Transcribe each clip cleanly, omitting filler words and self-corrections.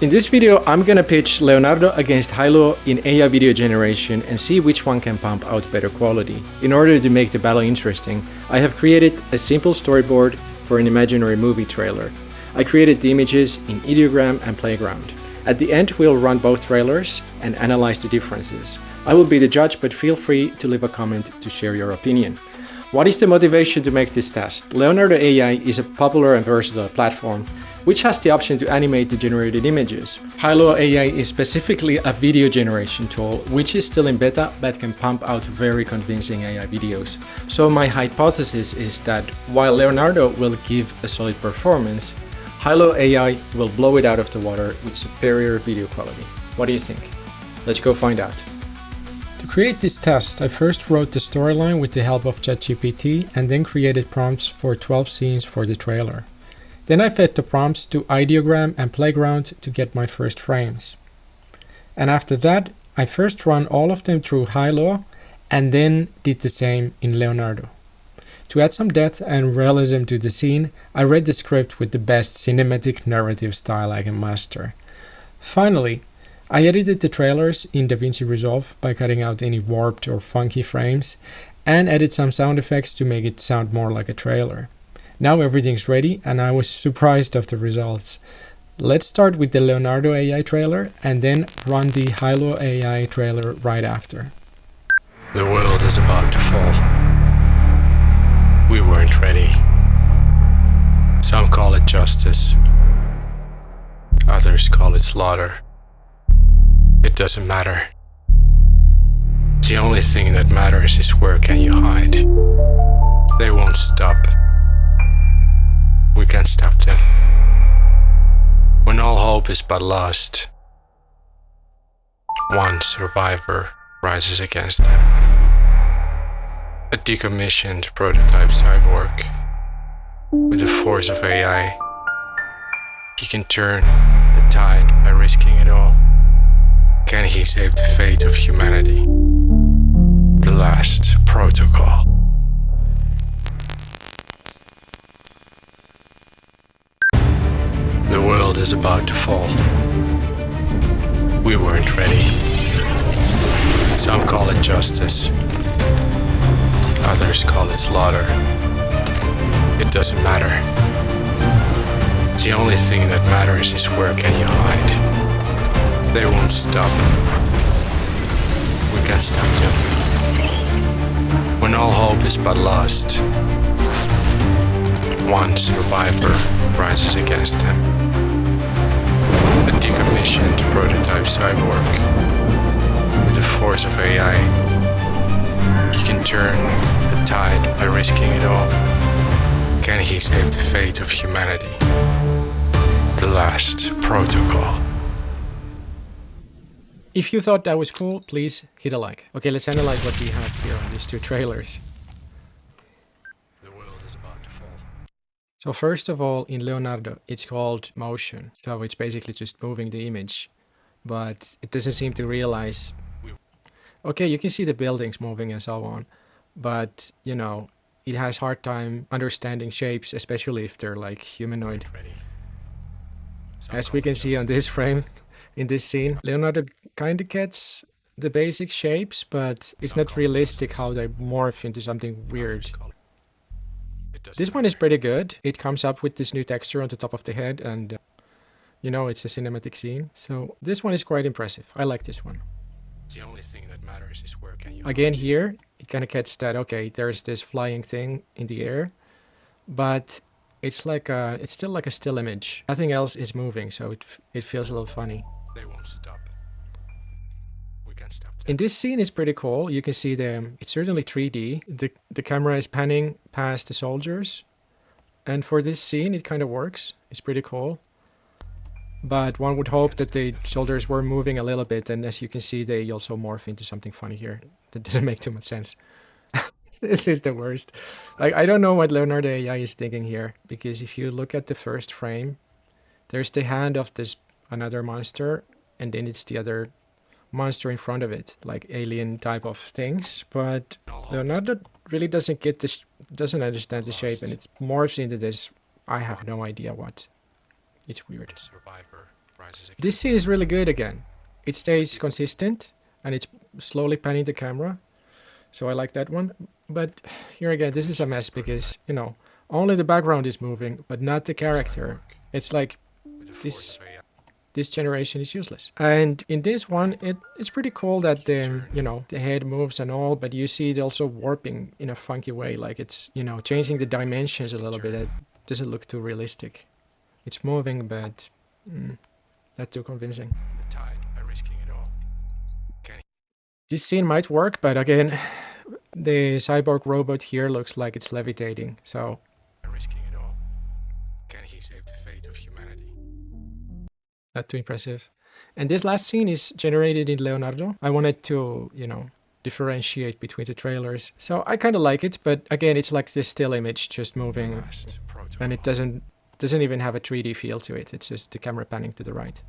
In this video, I'm gonna pitch Leonardo against Hailuo in AI video generation and see which one can pump out better quality. In order to make the battle interesting, I have created a simple storyboard for an imaginary movie trailer. I created the images in ideogram and playground. At the end, we'll run both trailers and analyze the differences. I will be the judge, but feel free to leave a comment to share your opinion. What is the motivation to make this test? Leonardo AI is a popular and versatile platform which has the option to animate the generated images. Hailuo AI is specifically a video generation tool which is still in beta but can pump out very convincing AI videos. So my hypothesis is that while Leonardo will give a solid performance, Hailuo AI will blow it out of the water with superior video quality. What do you think? Let's go find out. To create this test, I first wrote the storyline with the help of ChatGPT and then created prompts for 12 scenes for the trailer. Then I fed the prompts to ideogram and playground to get my first frames. And after that, I first ran all of them through Hailuo and then did the same in Leonardo. To add some depth and realism to the scene, I read the script with the best cinematic narrative style I can master. Finally, I edited the trailers in DaVinci Resolve by cutting out any warped or funky frames and added some sound effects to make it sound more like a trailer. Now everything's ready and I was surprised of the results. Let's start with the Leonardo AI trailer and then run the Hailuo AI trailer right after. The world is about to fall. We weren't ready. Some call it justice. Others call it slaughter. It doesn't matter. The only thing that matters is where can you hide. They won't stop. We can't stop them. When all hope is but lost, one survivor rises against them. A decommissioned prototype cyborg. With the force of AI, he can turn the tide by risking it all. Can he save the fate of humanity? The last protocol. The world is about to fall. We weren't ready. Some call it justice. Others call it slaughter. It doesn't matter. The only thing that matters is where can you hide. They won't stop. We can't stop them. When all hope is but lost, one survivor rises against them. A decommissioned prototype cyborg. With the force of AI, he can turn the tide by risking it all. Can he save the fate of humanity? The last protocol. If you thought that was cool, please hit a like. Okay, let's analyze what we have here on these two trailers. The world is about to fall. So first of all, in Leonardo, it's called motion. So it's basically just moving the image, but it doesn't seem to realize. Okay, you can see the buildings moving and so on, but you know, it has hard time understanding shapes, especially if they're like humanoid. As we can see on this frame, in this scene, Leonardo kind of gets the basic shapes, but it's not realistic how they morph into something weird. This one is pretty good. It comes up with this new texture on the top of the head and, you know, it's a cinematic scene. So this one is quite impressive. I like this one. The only thing that matters is where can you Again here, it kind of gets that, okay, there's this flying thing in the air, but it's like it's still like a still image. Nothing else is moving, so it feels a little funny. They won't stop. We can't stop them. In this scene is pretty cool. You can see it's certainly 3D. The camera is panning past the soldiers. And for this scene, it kind of works. It's pretty cool. But one would hope that the soldiers were moving a little bit. And as you can see, they also morph into something funny here. That doesn't make too much sense. This is the worst. I don't know what Leonardo AI is thinking here. Because if you look at the first frame, there's the hand of this another monster. And then it's the other monster in front of it, like alien type of things. But Leonardo really doesn't get this, doesn't understand the shape, and it morphs into this. I have no idea what. It's weird. Survivor rises This against scene is really good again. It stays consistent and it's slowly panning the camera. So I like that one. But here again, this is a mess because, you know, only the background is moving, but not the character. It's like with the force this of AI. this generation is useless. And in this one, it's pretty cool that the, you know, the head moves and all, but you see it also warping in a funky way. Like it's, you know, changing the dimensions a little bit. It doesn't look too realistic. It's moving, but not too convincing. The tide by risking it all. This scene might work, but again, the cyborg robot here looks like it's levitating, so By risking it all. Can he save the fate of humanity? not too impressive. And this last scene is generated in Leonardo. I wanted to, you know, differentiate between the trailers. So I kind of like it, but again, it's like this still image just moving, Last protocol. and it doesn't even have a 3D feel to it. It's just the camera panning to the right.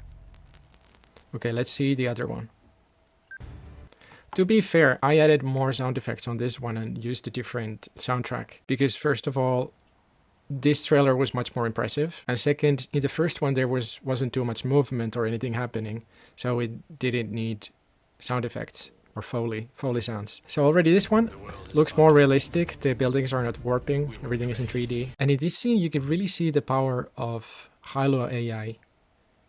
Okay, let's see the other one. To be fair, I added more sound effects on this one and used a different soundtrack because first of all, this trailer was much more impressive, and second, in the first one there wasn't too much movement or anything happening, so it didn't need sound effects or foley sounds. So already this one looks more realistic. The buildings are not warping, everything is in 3D, and in this scene you can really see the power of Hailuo AI.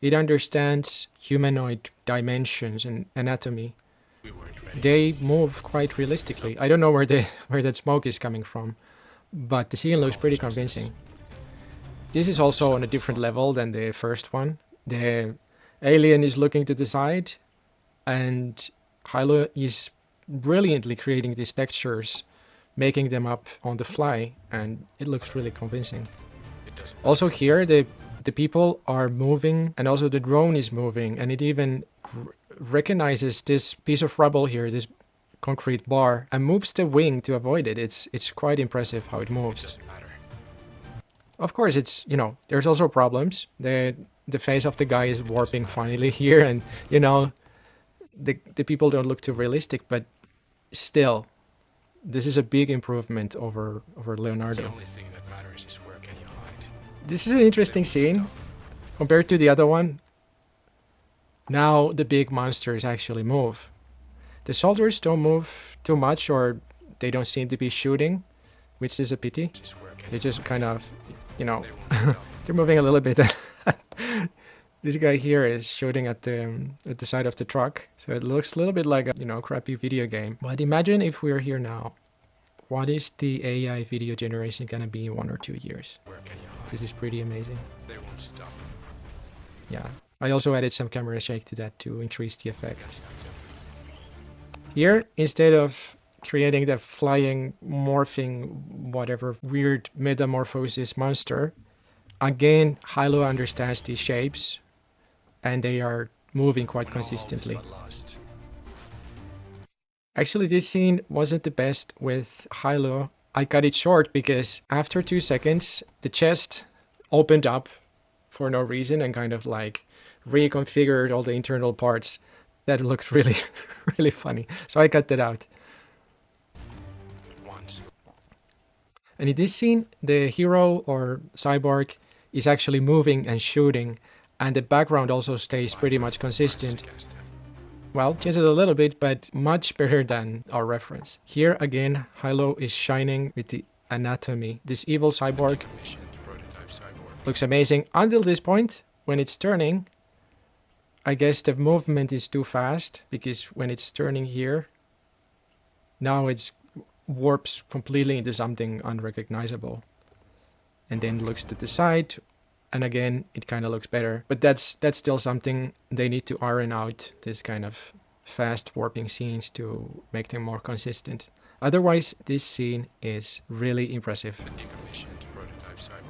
It understands humanoid dimensions and anatomy. We weren't ready. They move quite realistically. I don't know where that smoke is coming from, but the scene looks pretty convincing. This is also on a different level than the first one. The alien is looking to the side, and Hailuo is brilliantly creating these textures, making them up on the fly, and it looks really convincing. It doesn't. Also here, the people are moving, and also the drone is moving, and it even recognizes this piece of rubble here, this concrete bar, and moves the wing to avoid it. It's quite impressive how it It moves. doesn't matter. Of course, it's, you know, there's also problems. The face of the guy is warping finally here, and you know, the people don't look too realistic, but still, this is a big improvement over The Leonardo. only thing that matters is where can you hide. This is an interesting scene compared to the other one. Now the big monsters actually move. The soldiers don't move too much, or they don't seem to be shooting, which is a pity. Just where can They you just kind of, you know, They won't stop. they're moving a little bit. This guy here is shooting at the side of the truck, so it looks a little bit like a, you know, crappy video game. But imagine if we're here now. What is the AI video generation gonna be in 1 or 2 years? Where can you hide? This is pretty amazing. They won't stop. Yeah. I also added some camera shake to that to increase the effect. Can't stop them. Here, instead of creating the flying, morphing, whatever weird metamorphosis monster, again, Hailuo understands these shapes, and they are moving quite When all hope is consistently. but lost. Actually, this scene wasn't the best with Hailuo. I cut it short because after 2 seconds, the chest opened up for no reason and kind of like reconfigured all the internal parts. That looked really, really funny. So I cut that out. Once. And in this scene, the hero or cyborg is actually moving and shooting, and the background also stays pretty much consistent. Against them. Well, changes a little bit, but much better than our reference. Here again, Hailuo is shining with the anatomy. This evil cyborg Decommissioned prototype cyborg. looks amazing until this point when it's turning. I guess the movement is too fast because when it's turning here, now it's warps completely into something unrecognizable, and then looks to the side, and again it kind of looks better. But that's still something they need to iron out, this kind of fast warping scenes, to make them more consistent. Otherwise, this scene is really impressive. A decommissioned prototype cyborg.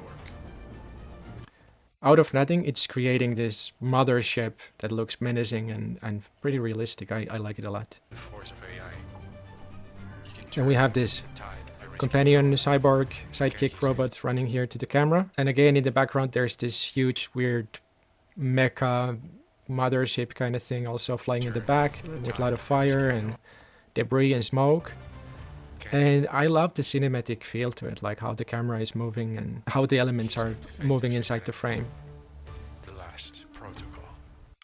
Out of nothing, it's creating this mothership that looks menacing and pretty realistic. I like it a lot. The force of AI. You can And turn we have this the tide by risking companion cyborg sidekick robot running here to the camera. And again, in the background, there's this huge, weird mecha mothership kind of thing also flying in the back with a lot of fire and debris and smoke. And I love the cinematic feel to it, like how the camera is moving and how the elements are moving inside the frame. the last protocol.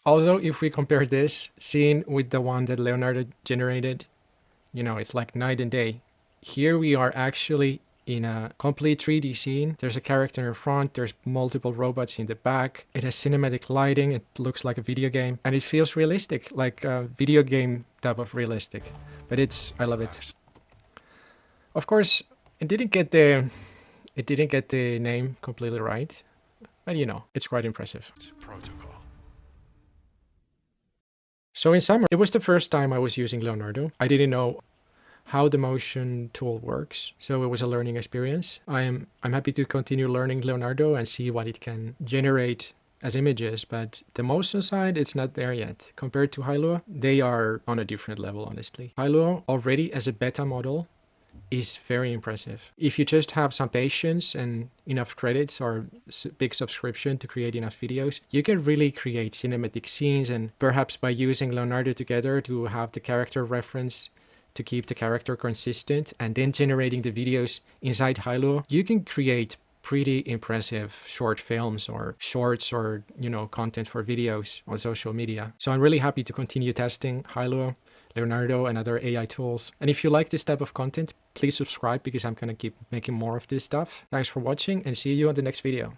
Also, if we compare this scene with the one that Leonardo generated, you know, it's like night and day. Here we are actually in a complete 3D scene. There's a character in front, there's multiple robots in the back. It has cinematic lighting, it looks like a video game, and it feels realistic, like a video game type of realistic. But I love it. Of course, it didn't get the name completely right, but you know, it's quite impressive. Protocol. So in summary, it was the first time I was using Leonardo. I didn't know how the motion tool works, so it was a learning experience. I'm happy to continue learning Leonardo and see what it can generate as images, but the motion side, it's not there yet. Compared to Hailuo, they are on a different level, honestly. Hailuo already as a beta model is very impressive. If you just have some patience and enough credits or big subscription to create enough videos, you can really create cinematic scenes, and perhaps by using Leonardo together to have the character reference to keep the character consistent and then generating the videos inside Hailuo, you can create pretty impressive short films or shorts or, you know, content for videos on social media. So I'm really happy to continue testing Hailuo, Leonardo, and other AI tools. And if you like this type of content, please subscribe because I'm going to keep making more of this stuff. Thanks for watching and see you on the next video.